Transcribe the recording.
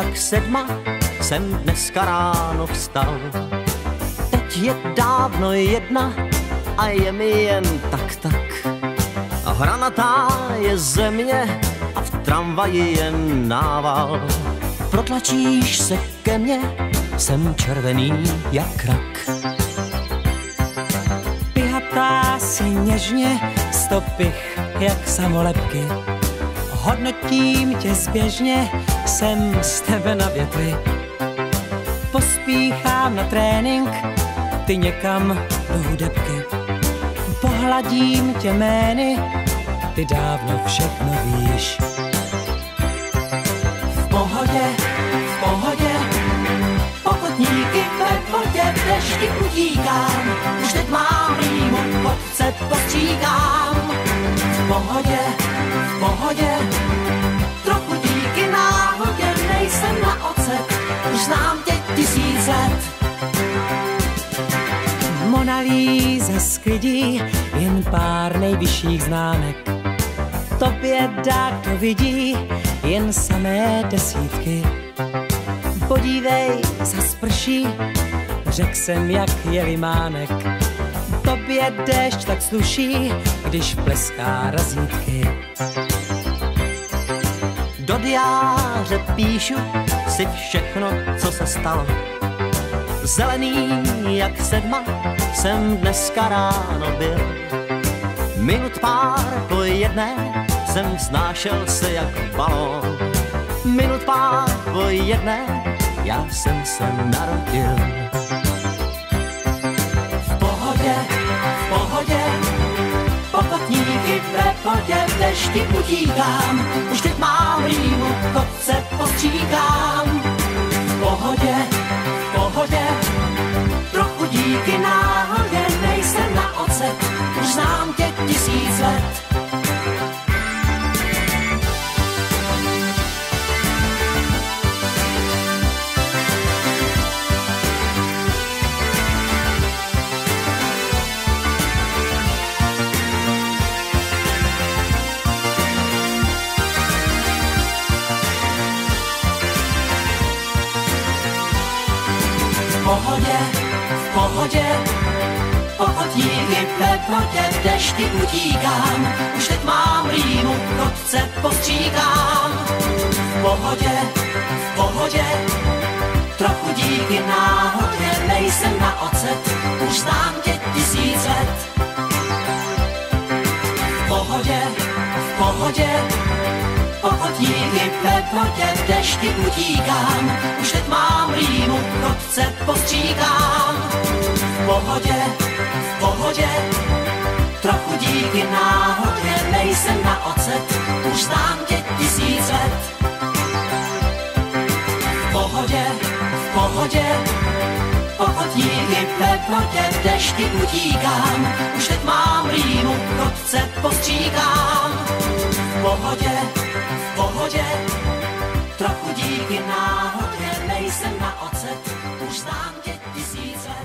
jak 7 jsem dneska ráno vstal. Teď je dávno 1 a je mi jen tak. A hranatá je země a v tramvaji jen nával. Protlačíš se ke mně, jsem červený jak rak. Pihatá si něžně, stopich jak samolepky. Hodnotím tě zběžně, jsem z tebe na větvi. Pospíchám na trénink, ty někam do hudebky. Pohladím tě jmény, ty dávno všechno víš. V pohodě, pokotníky ve vodě, v dešti utíkám. Už teď mám rýmu, chodce postříkám. V pohodě, trochu díky náhodě, nejsem na ocet, už znám tě 1000 let. Mona Lisa sklidí jen pár nejvyšších známek. Tobě dá, kdo vidí, jen samé desítky. Podívej, zas prší, řek jsem, jak je limánek. Tobě déšť tak sluší, když pleská razítky. Do diáře píšu si všechno, co se stalo. Zelený jak 7 jsem dneska ráno byl. Minut pár po 1 jsem vznášel se jak balón. Minut pár po 1 já jsem se narodil. V pohodě, pokotníky ve vodě, v dešti utíkám. Už teď mám rýmu, chodce postříkám. V pohodě, trochu díky náhodě, nejsem na ocet, už znám tě 1000 let. V pohodě, pokotníky ve vodě, v dešti utíkám. Už teď mám rýmu, chodce postříkám. V pohodě, trochu díky náhodě, nejsem na ocet, už znám tě 1000 let. V pohodě, pokotníky ve vodě, v dešti utíkám. Už teď mám rýmu, chodce postříkám. V pohodě, trochu díky náhodě, nejsem na ocet, už znám tě 1000 let. V pohodě, pokotníky ve vodě, v dešti utíkám. Už teď mám rýmu, chodce postříkám. V pohodě, trochu díky náhodě, nejsem na ocet, už znám tě 1000 let.